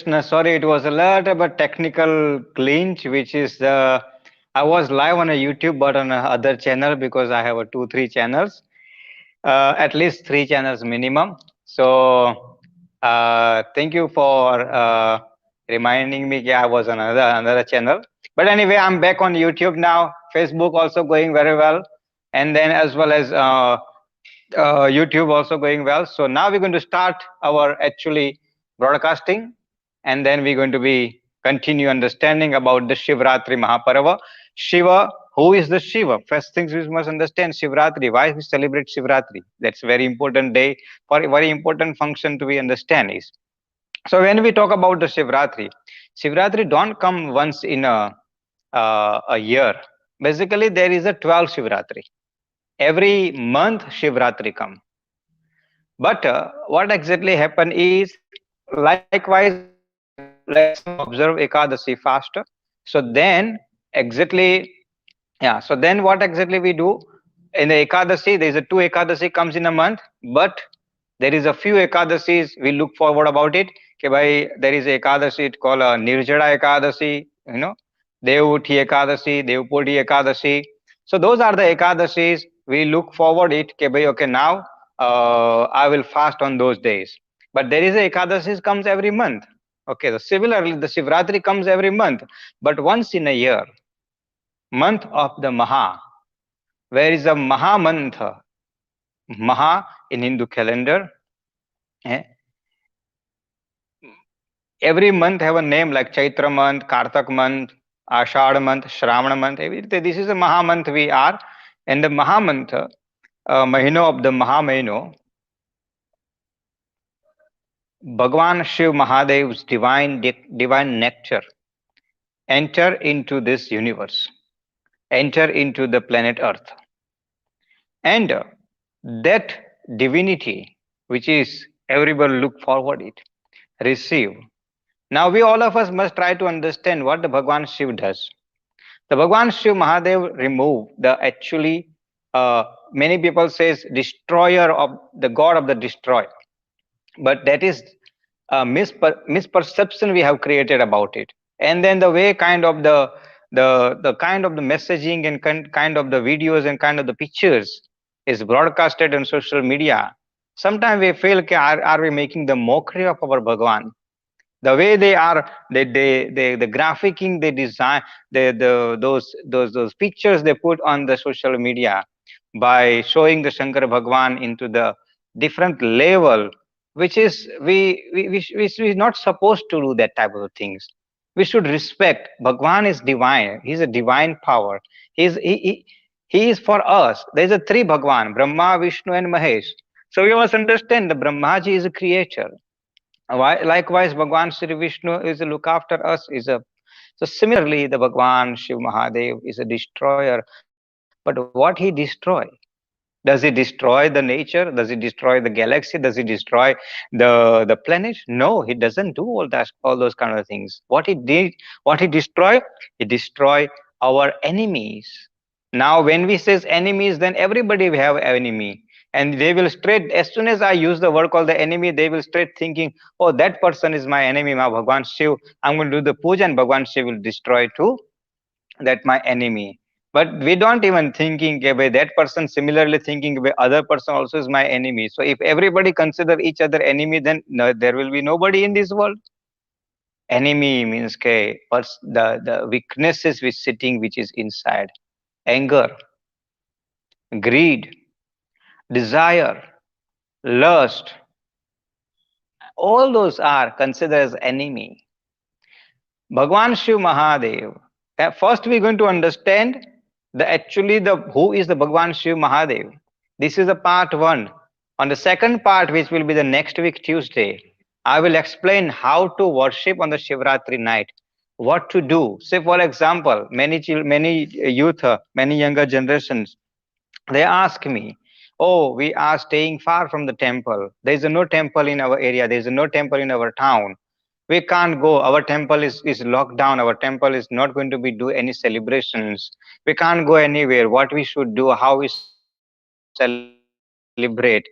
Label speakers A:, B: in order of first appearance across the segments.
A: Sorry, it was a little bit technical glitch, which is the I was live on a YouTube, but on a other channel because I have a two, three channels, at least three channels minimum. So, thank you for reminding me. Yeah, I was on another channel. But anyway, I'm back on YouTube now. Facebook also going very well, and then as well as YouTube also going well. So now we're going to start our actually broadcasting, and then we're going to be continue understanding about the Shivratri Mahaparava. Shiva, who is the Shiva? First things we must understand Shivratri. Why we celebrate Shivratri? That's a very important day for a very important function to be understand is. So when we talk about the Shivratri, Shivratri don't come once in a year. Basically, there is a 12 Shivratri. Every month Shivratri come. But what exactly happen is likewise let's observe Ekadasi faster. So then exactly so then what exactly we do in the Ekadasi? There is a two Ekadasi comes in a month, but there is a few Ekadasis we look forward about it. Okay, bhai, there is Ekadasi it called a Nirjada Ekadasi, Devuthi Ekadasi, Devpudi Ekadasi. So those are the Ekadasis we look forward it. Okay, bhai, okay, now I will fast on those days. But there is a Ekadasis comes every month. Okay, so similarly, the Shivratri comes every month, but once in a year, month of the Maha. Where is the Maha month? Maha in Hindu calendar. eh, Every month have a name like Chaitra month, Kartak month, Ashad month, Shravana month. This is a Maha month we are. And the Maha month, Mahino of the Maha Mahino, Bhagwan Shiv Mahadev's divine nectar enter into this universe, enter into the planet Earth. And that divinity, which is everybody look forward it, receive. Now we all of us must try to understand what the Bhagwan Shiv does. The Bhagwan Shiv Mahadev remove the actually many people says destroyer of the god of the destroyer, but that is a misperception we have created about it. And then the way kind of the kind of the messaging and kind of the videos and kind of the pictures is broadcasted on social media. Sometimes we feel are we making the mockery of our Bhagwan? The way they are, the graphicking they design, those pictures they put on the social media by showing the Shankar Bhagwan into the different level, which is we not supposed to do that type of things. We should respect Bhagwan is divine. He's a divine power. He is for us. There's a three Bhagwan: Brahma, Vishnu, and Mahesh. So we must understand the Brahmaji is a creator. Likewise, Bhagwan Sri Vishnu is a look after us. So similarly, the Bhagwan Shiv Mahadev is a destroyer. But what he destroy? Does he destroy the nature? Does he destroy the galaxy? Does he destroy the planet? No, he doesn't do all those kind of things. What he destroy? He destroy our enemies. Now, when we says enemies, then everybody will have enemy, and they will straight as soon as I use the word called the enemy, they will straight thinking, oh, that person is my enemy. My Bhagwan Shiv, I'm going to do the puja, and Bhagwan Shiv will destroy too that my enemy. But we don't even thinking about that person similarly thinking about other person also is my enemy. So if everybody consider each other enemy, then no, there will be nobody in this world. Enemy means the weaknesses which sitting which is inside: anger, greed, desire, lust. All those are considered as enemy. Bhagwan Shiv Mahadev. First, we're going to understand the who is the Bhagwan Shiv Mahadev. This is the part one. On the second part, which will be the next week Tuesday, I will explain how to worship on the Shivratri night. What to do? Say, for example, many youth, many younger generations, they ask me, "Oh, we are staying far from the temple. There is no temple in our area. There is no temple in our town. We can't go. Our temple is locked down. Our temple is not going to be do any celebrations. We can't go anywhere. What we should do? How we celebrate?"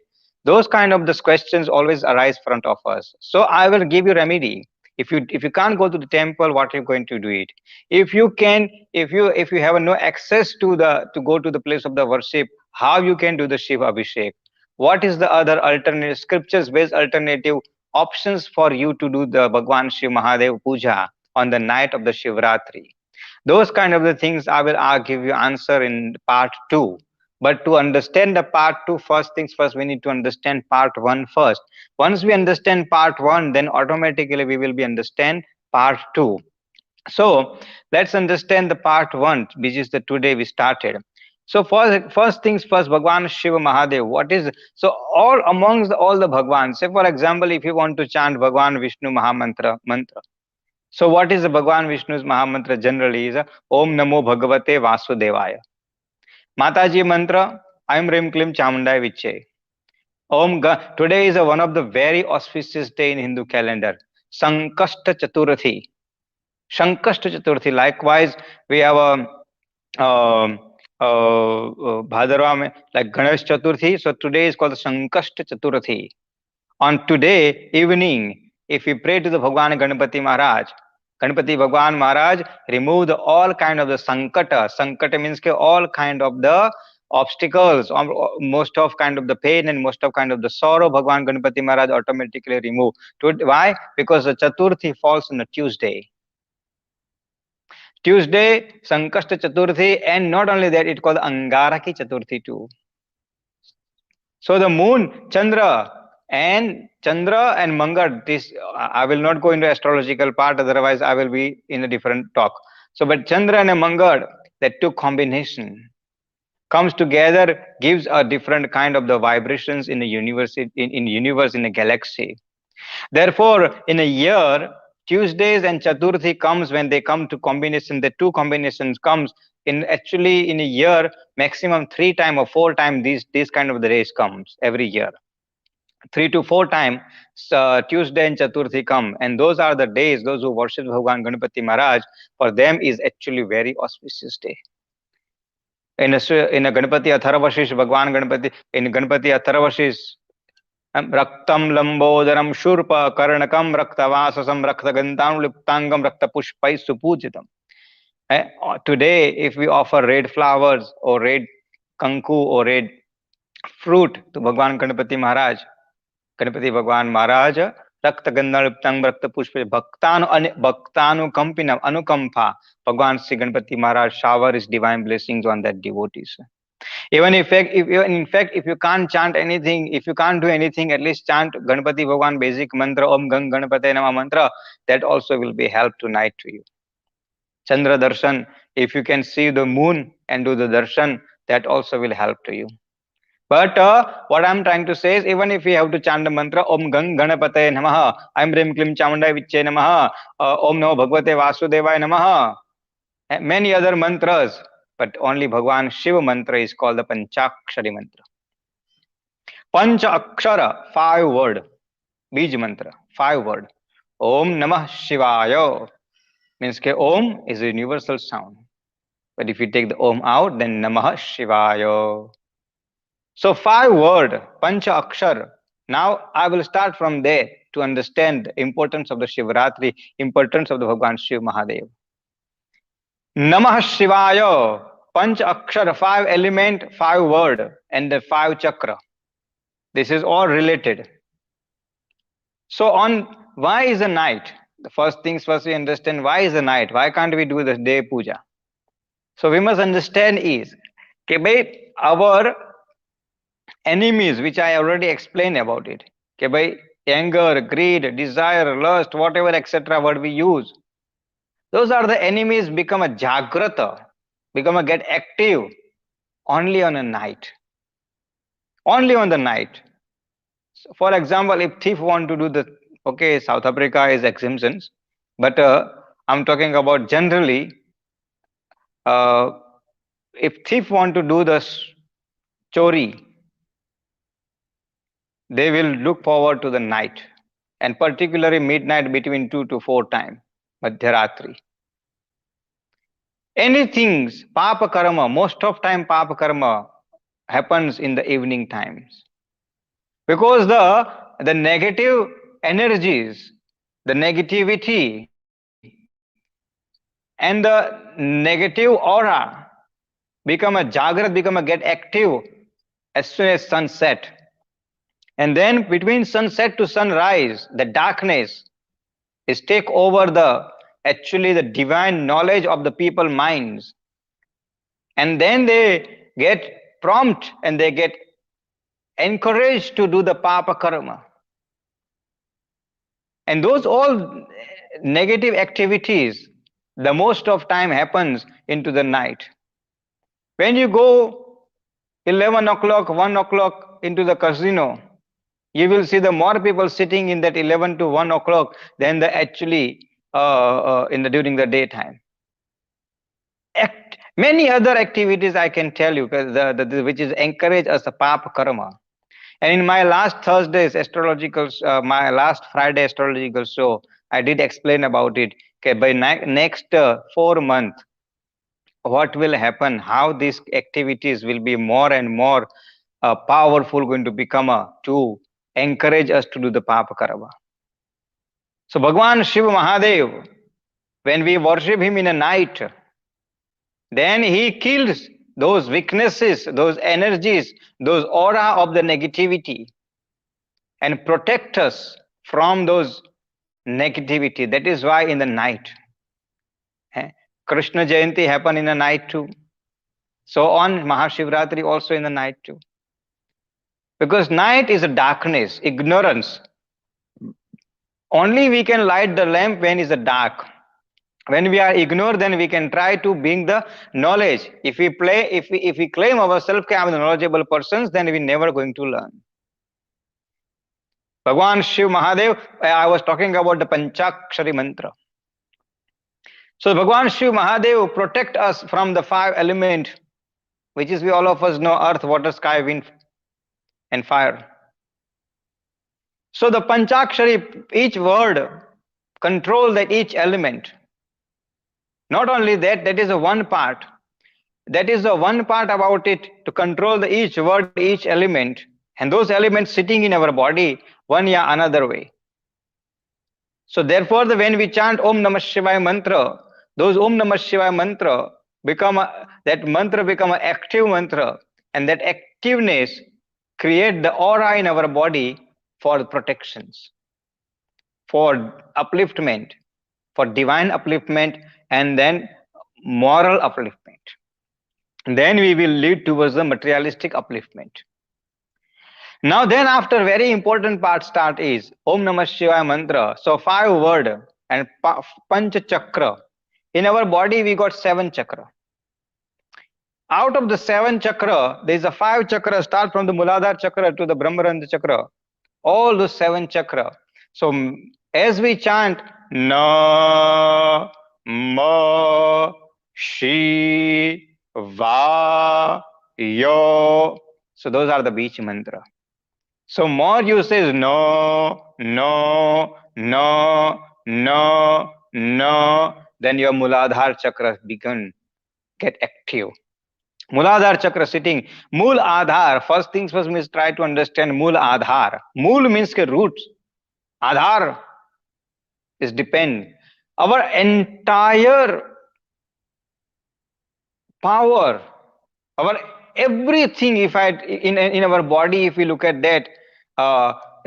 A: Those kind of the questions always arise front of us. So I will give you remedy. If you can't go to the temple, what are you going to do it? If you can, if you have no access to the to go to the place of the worship, how you can do the Shiva Abhishek? What is the other alternative scriptures based alternative options for you to do the Bhagwan Shiv Mahadev puja on the night of the Shivratri? Those kind of the things I'll give you answer in part 2. But to understand the part 2, first things first, we need to understand part 1 first. Once we understand part 1, then automatically we will be understand part 2. So let's understand the part 1, which is the today we started. So first things first, Bhagwan Shiva Mahadev. What is so all amongst all the Bhagwan? Say for example, if you want to chant Bhagwan Vishnu mantra. So what is the Bhagwan Vishnu's Mahamantra generally is Om Namo Bhagavate Vasudevaya. Mataji mantra, Aim Rim Klim Chamundai Viche. Today is one of the very auspicious day in Hindu calendar. Sankashta Chaturthi. Sankashta Chaturthi. Likewise, we have a Bhadarwa like Ganesh Chaturthi. So today is called Sankashta Chaturthi. On today evening, if we pray to the Bhagwan Ganpati Maharaj, Ganpati Bhagwan Maharaj remove all kind of the sankata. Sankata means all kind of the obstacles, or most of kind of the pain and most of kind of the sorrow. Bhagwan Ganpati Maharaj automatically remove. Why? Because the Chaturthi falls on a Tuesday. Tuesday, Sankashta Chaturthi, and not only that, it called Angaraki Chaturthi too. So the moon, Chandra and Mangal, this I will not go into astrological part, otherwise I will be in a different talk. So but Chandra and Mangal, that two combination comes together, gives a different kind of the vibrations in the universe, in universe, in a galaxy. Therefore, in a year, Tuesdays and Chaturthi comes when they come to combination, the two combinations comes in actually in a year, maximum 3 times or 4 times these kind of the rays comes every year. 3 to 4 times Tuesday and Chaturthi come, and those are the days those who worship Bhagwan Ganpati Maharaj, for them is actually very auspicious day. In a Ganpati Atharvashish, Bhagwan Ganpati, in Ganpati Atharvashish, Raktam Lambodaram Shurpa Karnakam Raktavasasam Raktagantam Liptangam Raktapushpai Supujitam. Today, if we offer red flowers or red kanku or red fruit to Bhagwan Ganpati Maharaj, Ganpati Bhagwan Maharaj, Rakta Gandhaliptang Rakta Pushpa Bhaktanu Kampinam Anukampa, Bhagwan Sri Ganpati Maharaj shower his divine blessings on that devotees. Even in fact, if you can't chant anything, if you can't do anything, at least chant Ganpati Bhagwan basic mantra, Om Gang Ganpate Nama mantra, that also will be help tonight to you. Chandra Darshan, if you can see the moon and do the darshan, that also will help to you. But what I'm trying to say is, even if we have to chant the mantra Om Gang Ganapate Namaha, Aim Rim Klim Chamundai Viche Namaha, Om Namo Bhagavate Vasudevaya Namaha, many other mantras, but only Bhagwan Shiva mantra is called the Panchakshari mantra. Pancha Akshara, 5 word, Bij mantra, 5 word. Om Namah Shivaya means ke Om is a universal sound. But if you take the Om out, then Namah Shivaya. So 5 word, Pancha Akshar. Now I will start from there to understand the importance of the Shivratri, importance of the Bhagwan Shiv Mahadev. Namah Shivaya, Panch Akshar, 5 element, 5 word, and the 5 chakra. This is all related. So on why is the night? The first things first we understand why is the night. Why can't we do the day puja? So we must understand is our enemies, which I already explained about it. Anger, greed, desire, lust, whatever, etc. what we use. Those are the enemies become a jagrata, become a get active only on a night. Only on the night. So for example, if thief want to do the, okay, South Africa is exemptions, but I'm talking about generally, if thief want to do the chori, they will look forward to the night, and particularly midnight between 2 to 4 time, Madhyaratri. Anything, Papa Karma, most of time Papa Karma happens in the evening times. Because the negative energies, the negativity and the negative aura become a get active as soon as sunset. And then between sunset to sunrise, the darkness is take over the actually the divine knowledge of the people minds. And then they get prompt and they get encouraged to do the papa karma. And those all negative activities, the most of time happens into the night. When you go 11 o'clock, 1 o'clock into the casino, you will see the more people sitting in that 11 to 1 o'clock than the actually in the during the daytime. Many other activities I can tell you, which is encourage as a papa karma. And in my last Thursday's astrological, my last Friday astrological show, I did explain about it. Okay, by next 4 months, what will happen? How these activities will be more and more powerful, going to become to encourage us to do the Papa Karma. So Bhagwan Shiva Mahadev, when we worship him in a night, then he kills those weaknesses, those energies, those aura of the negativity and protect us from those negativity. That is why in the night, Krishna Jayanti happen in the night too. So on Mahashivratri also in the night too. Because night is a darkness, ignorance. Only we can light the lamp when it's dark. When we are ignored, then we can try to bring the knowledge. If we claim ourselves as the knowledgeable persons, then we never going to learn. Bhagwan Shiv Mahadev, I was talking about the Panchakshari mantra. So Bhagwan Shiv Mahadev protect us from the 5 elements, which is we all of us know: earth, water, sky, wind, and fire. So the Panchakshari, each word control that each element. Not only that, that is a one part. That is the one part about it, to control the each word, each element, and those elements sitting in our body one ya another way. So therefore, when we chant Om Namah Shivaya mantra, those Om Namah Shivaya mantra that mantra become an active mantra, and that activeness create the aura in our body for protections, for upliftment, for divine upliftment, and then moral upliftment. Then we will lead towards the materialistic upliftment. Now then, after very important part start is Om Namah Shivaya mantra. So 5 word and Panch Chakra. In our body we got 7 chakra. Out of the 7 chakra, there is a 5 chakra start from the Muladhara chakra to the Brahmarandha chakra. All those 7 chakra. So as we chant Na Ma Shi Va Yo, so those are the beach mantra. So more you say no, no, no, no, no, then your Muladhara chakra get active. Muladhara chakra sitting. Mool Adhar. First things first means try to understand Mool Adhar. Mool means ke roots. Adhar is depend. Our entire power, our everything, in our body, if we look at that,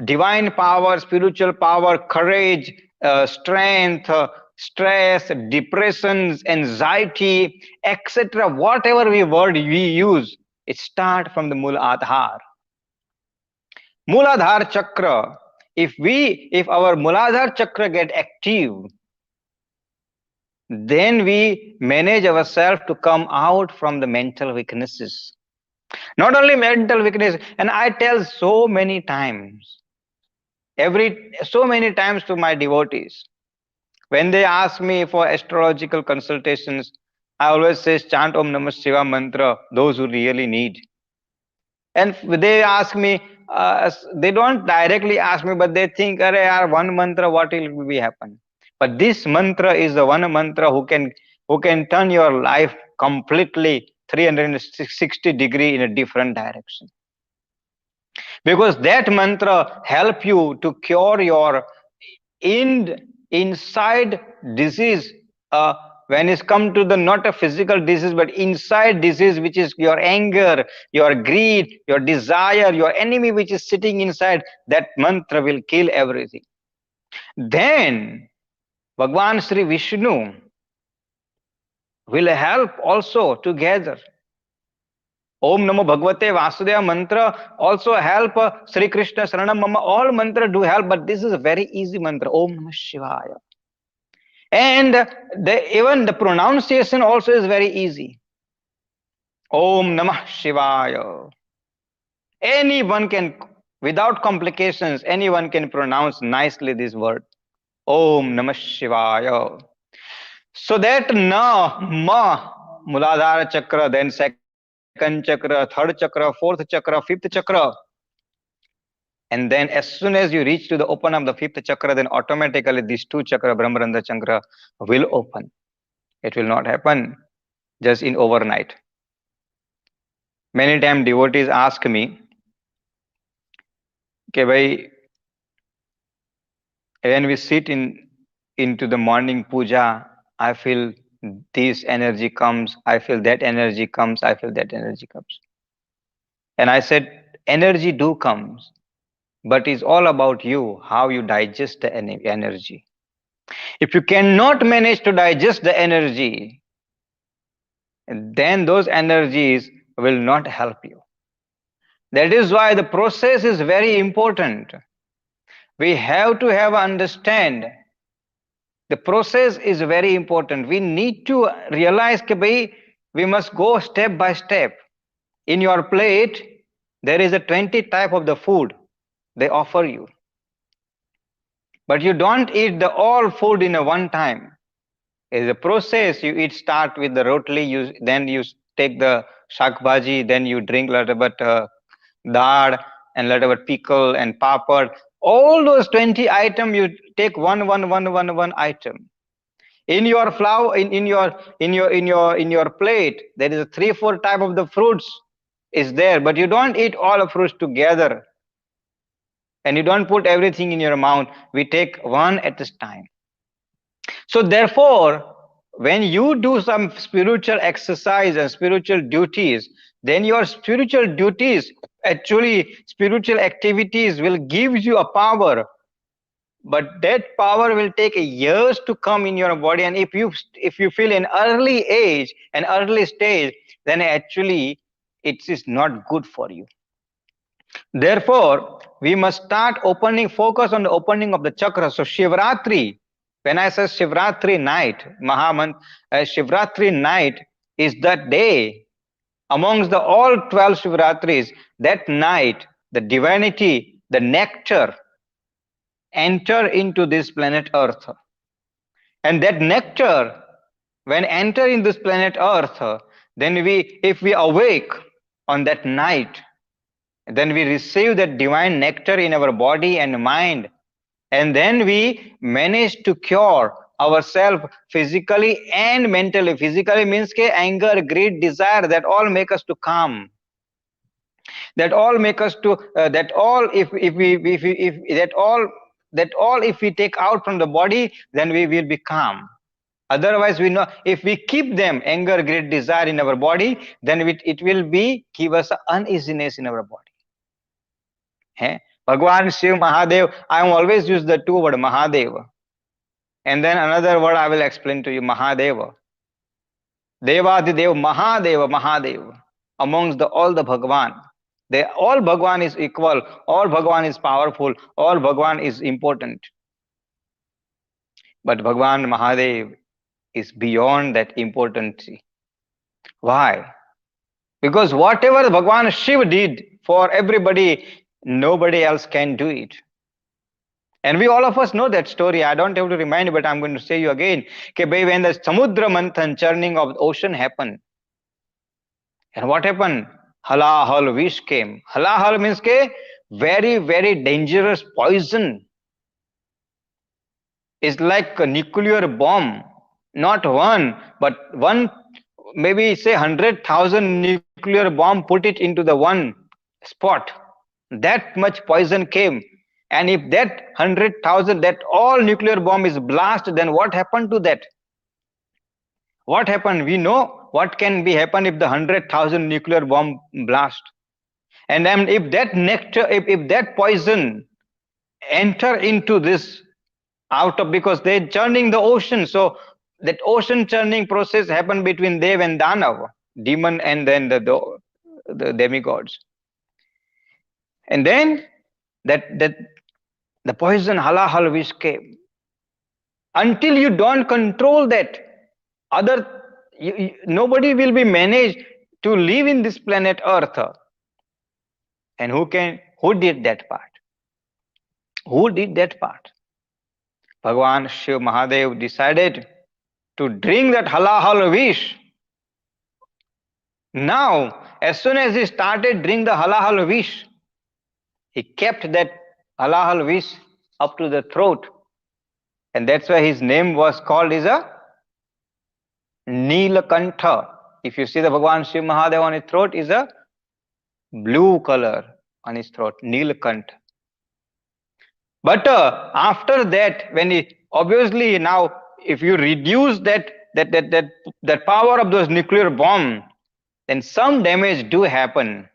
A: divine power, spiritual power, courage, strength, stress, depressions, anxiety, etc., whatever word we use, it start from the Muladhar. Muladhar chakra. If our Muladhar chakra get active, then we manage ourselves to come out from the mental weaknesses. Not only mental weakness, and I tell so many times to my devotees, when they ask me for astrological consultations, I always say chant Om Namah Shiva mantra, those who really need. And they ask me, they don't directly ask me, but they think, one mantra, what will be happen? But this mantra is the one mantra who can turn your life completely 360 degree in a different direction. Because that mantra help you to cure your inside disease, uh, when it's come to the not a physical disease but inside disease, which is your anger, your greed, your desire, your enemy which is sitting inside, that mantra will kill everything. Then Bhagwan Sri Vishnu will help also together. Om Namo Bhagavate Vasudeva mantra also help. Sri Krishna Saranam Mama, all mantra do help, but this is a very easy mantra. Om Namah Shivaya. And even the pronunciation also is very easy. Om Namah Shivaya. Anyone can, without complications, anyone can pronounce nicely this word. Om Namah Shivaya. So that na, ma, Muladhara Chakra, then second chakra, third chakra, fourth chakra, fifth chakra. And then as soon as you reach to the open of the fifth chakra, then automatically these two chakra, Brahmarandha chakra, will open. It will not happen just in overnight. Many times devotees ask me, okay, bhai, when we sit into the morning puja, I feel this energy comes, I feel that energy comes, I feel that energy comes. And I said, energy do comes, but it's all about you, how you digest the energy. If you cannot manage to digest the energy, then those energies will not help you. That is why the process is very important. We have to have understand the process is very important. We need to realize that we must go step by step. In your plate, there is a 20 type of the food they offer you. But you don't eat the all food in a one time. It's a process. You eat, start with the rotli, then you take the shakbhaji, then you drink a little bit dal and little bit pickle and papad. All those 20 items, you take one item. In your flour, in your plate, there is a 3-4 type of the fruits is there, but you don't eat all the fruits together. And you don't put everything in your mouth. We take one at a time. So therefore, when you do some spiritual exercise and spiritual duties, then your spiritual duties, actually spiritual activities will give you a power, but that power will take years to come in your body. And if you feel an early age, an early stage, then actually it is not good for you. Therefore, we must start opening, focus on the opening of the chakra. So Shivratri, when I say Shivratri night, Shivratri night is that day amongst the all 12 Shivratris. That night, the divinity, the nectar, enter into this planet Earth. And that nectar, when enter in this planet Earth, then if we awake on that night, then we receive that divine nectar in our body and mind, and then we manage to cure ourselves physically and mentally. Physically means ke anger, greed, desire, that all make us to calm. That all make us to that all if we if that all if we take out from the body, then we will be calm. Otherwise, we know if we keep them, anger, greed, desire in our body, then it will be give us uneasiness in our body. Bhagwan Shiv Mahadev, I am always use the two word Mahadeva. And then another word I will explain to you, Mahadeva. Devadidev, Mahadeva, Mahadeva. Amongst all the Bhagwan. All Bhagwan is equal, all Bhagwan is powerful, all Bhagwan is important. But Bhagwan Mahadev is beyond that importance. Why? Because whatever Bhagwan Shiv did for everybody, nobody else can do it. And we all of us know that story. I don't have to remind you, but I'm going to say you again. When the Samudra Manthan, churning of the ocean happened, and what happened? Halahal wish came. Halahal means very, very dangerous poison. It's like a nuclear bomb. Not one, but one, maybe say 100,000 nuclear bomb, put it into the one spot. That much poison came. And if that 100,000, that all nuclear bomb is blast, then what happened to that? What happened? We know what can be happen if the 100,000 nuclear bomb blast. And then if that nectar, if that poison enter into this out of, because they're churning the ocean, so that ocean churning process happened between Dev and Danav, demon and then the demigods. And then that the poison halahal which came, until you don't control that, other nobody will be managed to live in this planet earth. And who did that part? Who did that part? Bhagwan Shiv Mahadev decided to drink that halahal vish. Now, as soon as he started drink the halahal vish, he kept that halahal vish up to the throat, and that's why his name was called is a Neelakantha. If you see the Bhagwan Shiv Mahadev on his throat is a blue color on his throat, Neelakantha. But after that, when he obviously now, if you reduce that power of those nuclear bomb, then some damage do happen.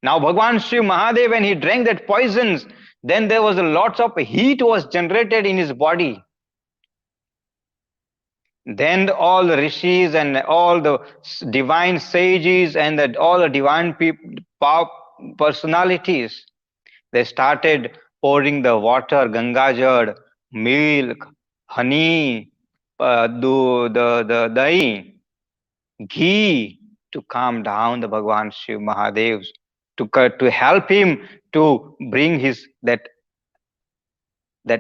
A: Now Bhagwan Shiv Mahadev, when he drank that poisons, then there was a lots of heat was generated in his body. Then all the rishis and all the divine sages and all the divine personalities, they started pouring the water, Ganga Jad, milk, honey, the dahi, ghee, to calm down the Bhagwan Shiv Mahadev's, to help him to bring his that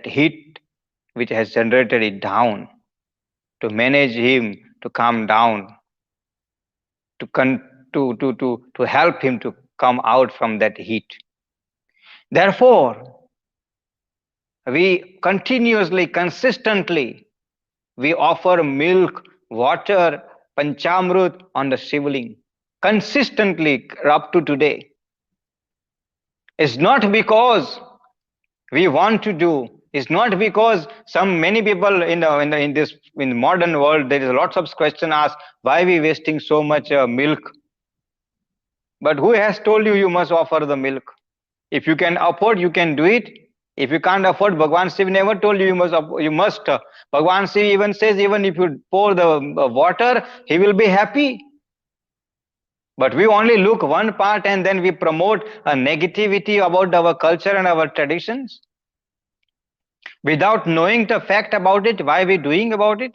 A: heat which has generated it down, to manage him to calm down, to help him to come out from that heat. Therefore, we continuously, consistently, we offer milk, water, panchamrut on the shivling, consistently up to today. It's not because we want to do. It's not because some many people in modern world, there is lots of question asked, why we wasting so much milk? But who has told you you must offer the milk? If you can afford, you can do it. If you can't afford, Bhagwan Shiv never told you you must. Bhagwan Shiv even says, even if you pour the water, he will be happy. But we only look one part and then we promote a negativity about our culture and our traditions. Without knowing the fact about it, why we doing about it?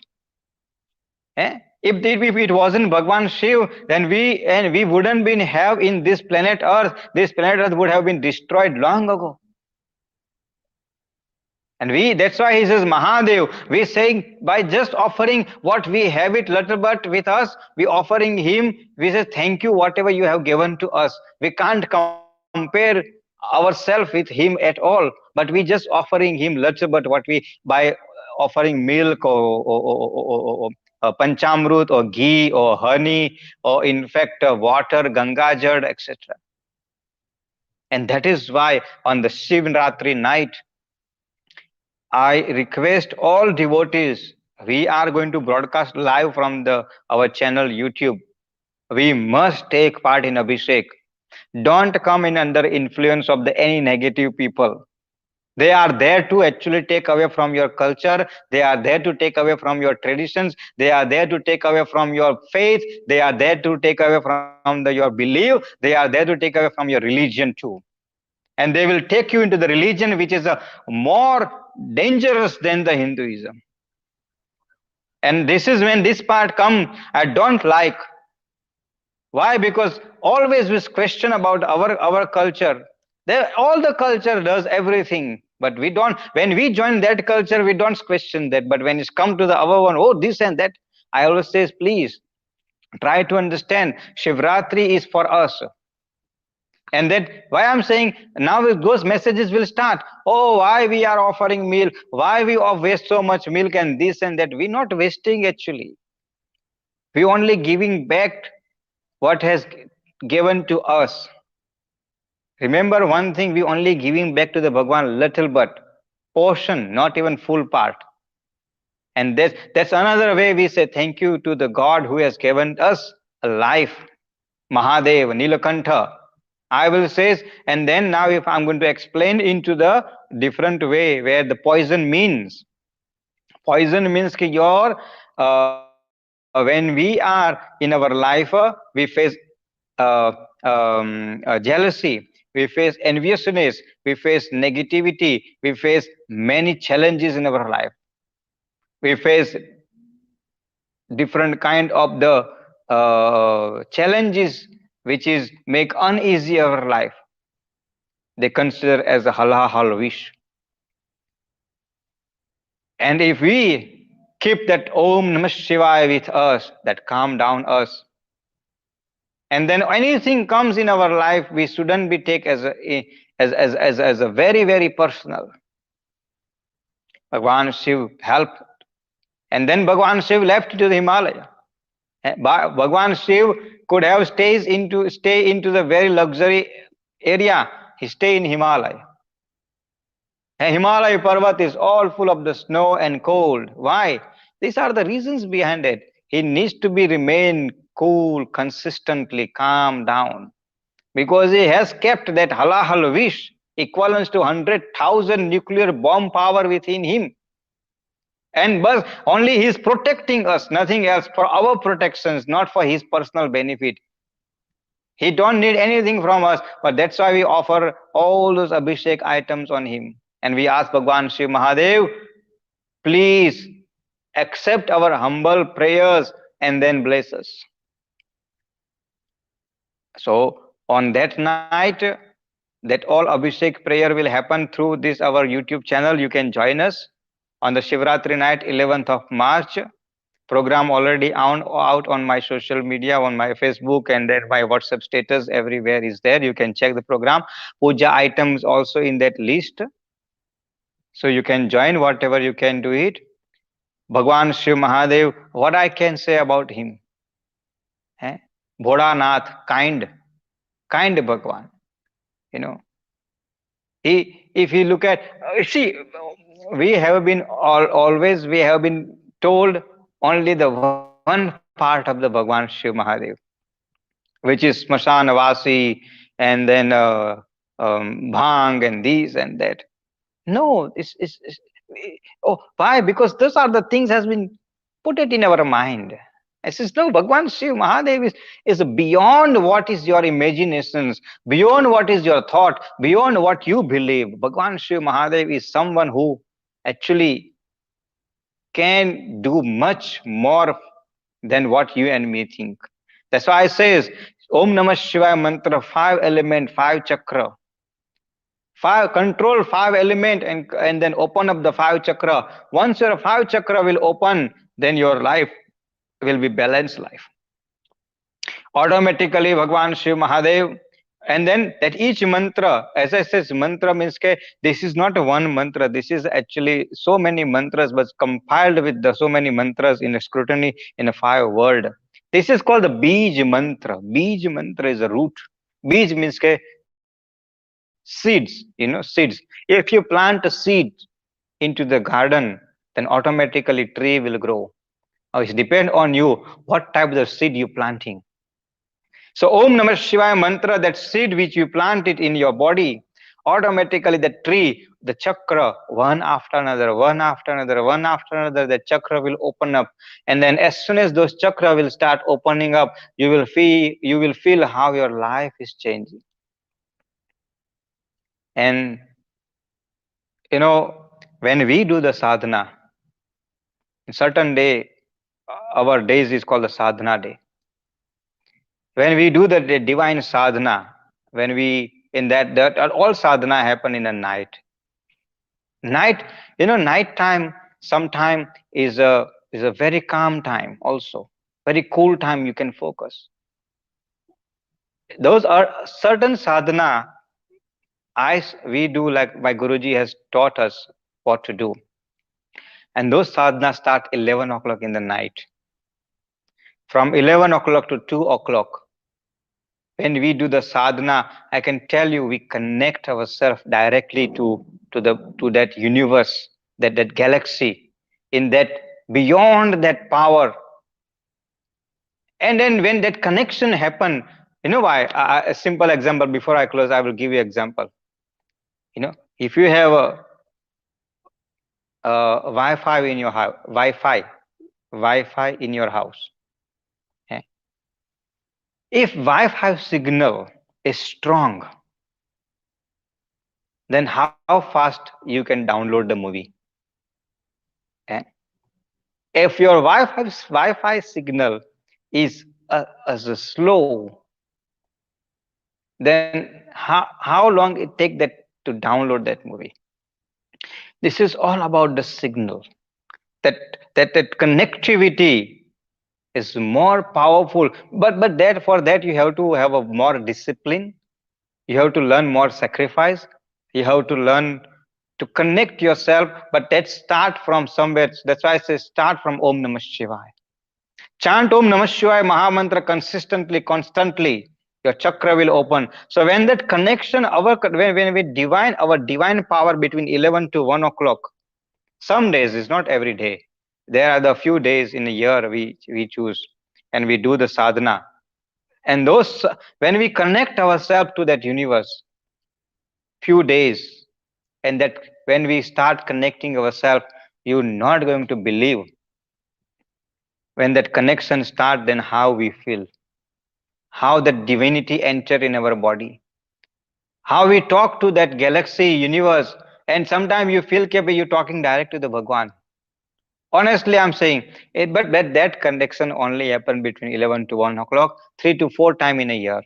A: If it wasn't Bhagwan Shiv, then we wouldn't been have in this planet Earth. This planet Earth would have been destroyed long ago. And that's why he says Mahadev. We saying by just offering what we have it little but with us, we offering him. We say thank you whatever you have given to us. We can't compare ourselves with him at all. But we just offering him little but what we by offering milk or panchamrut or ghee or honey or in fact water, Ganga Jad, etc. And that is why on the Shivratri night, I request all devotees, we are going to broadcast live from our channel YouTube. We must take part in Abhishek. Don't come in under influence of any negative people. They are there to actually take away from your culture. They are there to take away from your traditions. They are there to take away from your faith. They are there to take away from your belief. They are there to take away from your religion too. And they will take you into the religion which is more dangerous than the Hinduism. And this is when this part come, I don't like. Why? Because always we question about our culture. All the culture does everything, but we don't. When we join that culture, we don't question that. But when it's come to the our one, oh, this and that, I always say, please try to understand. Shivratri is for us. And that why I'm saying now those messages will start. Oh, why we are offering milk? Why we waste so much milk and this and that? We're not wasting actually. We only giving back what has given to us. Remember one thing, we only giving back to the Bhagwan little but portion, not even full part. And that's another way we say thank you to the God who has given us a life. Mahadev, Nilakantha. I will say, and then now if I'm going to explain into the different way where the poison means. Poison means कि your when we are in our life, we face jealousy, we face enviousness, we face negativity, we face many challenges in our life. We face different kind of the challenges which is make uneasy our life. They consider as a halahal wish. And if we keep that Om Namah Shivaya with us, that calm down us, and then anything comes in our life, we shouldn't be take as a very very personal. Bhagwan Shiv helped, and then Bhagwan Shiv left to the Himalaya. Bhagwan Shiv could have stay into the very luxury area. He stay in Himalaya. And Himalaya Parvat is all full of the snow and cold. Why? These are the reasons behind it. He needs to be remain cool, consistently calm down. Because he has kept that halahal wish equivalent to 100,000 nuclear bomb power within him. And but only he is protecting us, nothing else, for our protections, not for his personal benefit. He don't need anything from us, but that's why we offer all those abhishek items on him. And we ask Bhagwan Shiv Mahadev, please accept our humble prayers and then bless us. So on that night, that all Abhishek prayer will happen through this our YouTube channel. You can join us on the Shivratri night, 11th of March. Program already out on my social media, on my Facebook, and then my WhatsApp status. Everywhere is there. You can check the program. Puja items also in that list. So you can join whatever you can do it. Bhagwan Shiv Mahadev, what I can say about him? Eh? Bhodanath, kind Bhagwan. You know, if you look at, see, we have been always we have been told only the one part of the Bhagwan Shiv Mahadev, which is Smashan Vasi and then Bhang and these and that. No, oh, why? Because those are the things has been put it in our mind. I says, no, Bhagwan Shiv Mahadev is beyond what is your imaginations, beyond what is your thought, beyond what you believe. Bhagwan Shiv Mahadev is someone who actually can do much more than what you and me think. That's why I says, Om Namah Shivaya mantra, 5 element, 5 chakra. Five control 5 element and then open up the 5 chakra. Once your 5 chakra will open, then your life will be balanced life. Automatically Bhagwan Shiv Mahadev, and then that each mantra, as I says, mantra means ke, this is not one mantra, this is actually so many mantras, but compiled with the so many mantras in a scrutiny in a 5 word. This is called the Bij mantra. Bij mantra is a root. Bij means ke, seeds, seeds. If you plant a seed into the garden, then automatically tree will grow. Now it depends on you what type of seed you planting. So Om Namah Shivaya mantra, that seed which you planted in your body, automatically the tree, the chakra, one after another, one after another, one after another, the chakra will open up. And then as soon as those chakra will start opening up, you will feel how your life is changing. And when we do the sadhana, certain day, our days is called the sadhana day. When we do the divine sadhana, when we in that all sadhana happen in the night. Night time sometime is a very calm time also, very cool time you can focus. Those are certain sadhana we do, like my Guruji has taught us what to do. And those sadhana start 11 o'clock in the night. From 11 o'clock to 2 o'clock, when we do the sadhana, I can tell you we connect ourselves directly to that universe, that galaxy, in that beyond that power. And then when that connection happen, you know why? A simple example before I close, I will give you example. If you have a Wi-Fi in your house, Wi-Fi in your house. eh, If Wi-Fi signal is strong, then how fast you can download the movie? eh? If your Wi-Fi signal is as a slow, then how long it take that to download that movie? This is all about the signal. That connectivity is more powerful, but that for that you have to have a more discipline. You have to learn more sacrifice. You have to learn to connect yourself, but that start from somewhere. That's why I say start from Om Namah Shivaya. Chant Om Namah Shivaya Mahamantra consistently, constantly. Your chakra will open. So when that connection, when we divine our divine power between 11 to 1 o'clock, some days is not every day. There are the few days in a year we choose, and we do the sadhana. And those, when we connect ourselves to that universe, few days, and that when we start connecting ourselves, you're not going to believe when that connection start, then how we feel, how the divinity enter in our body, how we talk to that galaxy universe. And sometimes you feel that you're talking direct to the Bhagwan. Honestly, I'm saying it, but that connection only happen between 11 to 1 o'clock, 3 to 4 times in a year.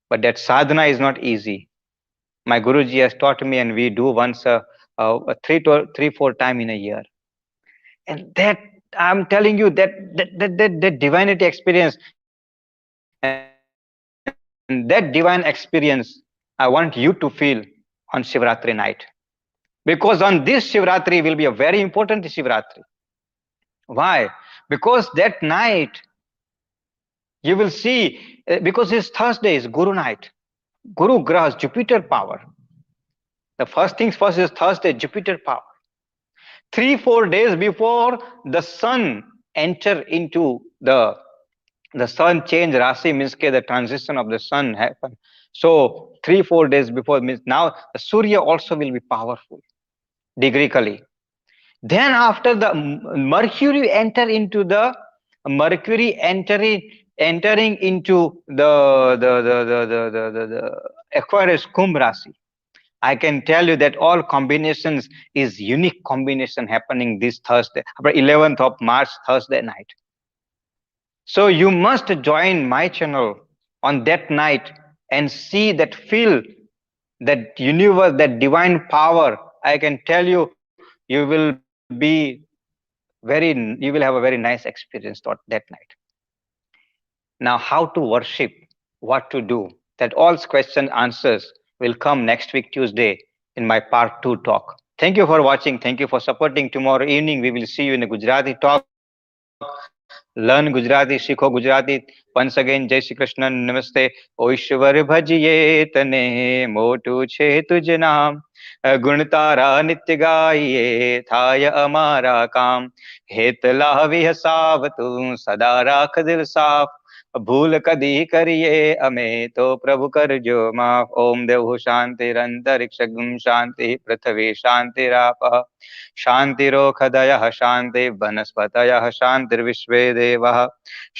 A: But that sadhana is not easy. My Guruji has taught me, and we do once a 3 4 time in a year. And that, I'm telling you, that divinity experience, and that divine experience, I want you to feel on Shivratri night. Because on this Shivratri will be a very important Shivratri. Why? Because that night you will see, because it's Thursday, is Guru night. Guru Grahas, Jupiter power. The first things first is Thursday, Jupiter power. 3 4 days before the sun enter into the sun change Rasi, means the transition of the sun happen. So 3 4 days before means now the Surya also will be powerful degreically. Then after the Mercury enter into the Mercury entering into the Aquarius Kumbh Rasi. I can tell you that all combinations is unique combination happening this Thursday, about 11th of March, Thursday night. So you must join my channel on that night and see that, feel that universe, that divine power. I can tell you, you will be you will have a very nice experience that night. Now, how to worship, what to do, that all question answers will come next week, Tuesday, in my part 2 talk. Thank you for watching. Thank you for supporting. Tomorrow evening, we will see you in a Gujarati talk. Learn Gujarati, Sikho Gujarati. Once again, Jai Shri Krishna, Namaste. O Ishwar bhajiye tane, motu che tuj naam. गुण तारा नित्य गाइए थाय अमारा काम हेत लाविह साव तू सदा राख दिल साफ भूल कदी करिए अमे तो प्रभु कर जो माफ ओम देव शांतिरंतरिक्ष शांति पृथ्वी शांतिराप शांतिरोखदयः शांति वनस्पतयः शांतिर्विश्वे देवः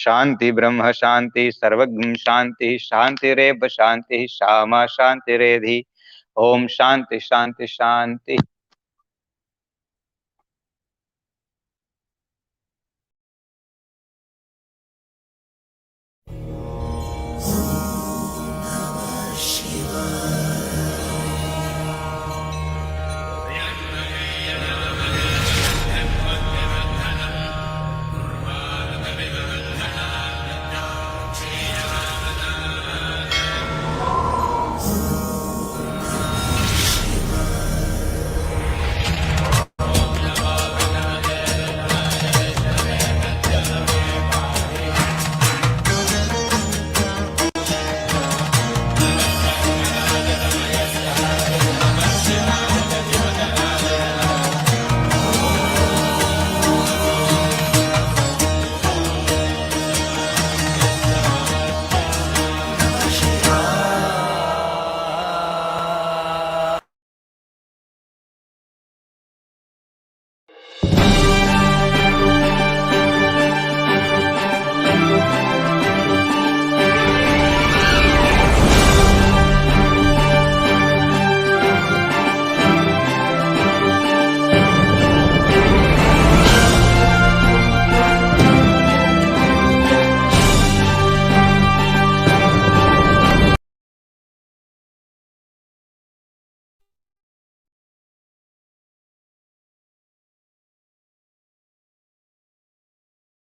A: शांति ब्रह्म शांति सर्वज्ञ शांति शांतिरेव शांति श्यामा शांतिरेधि ओम शांति शांति शांति।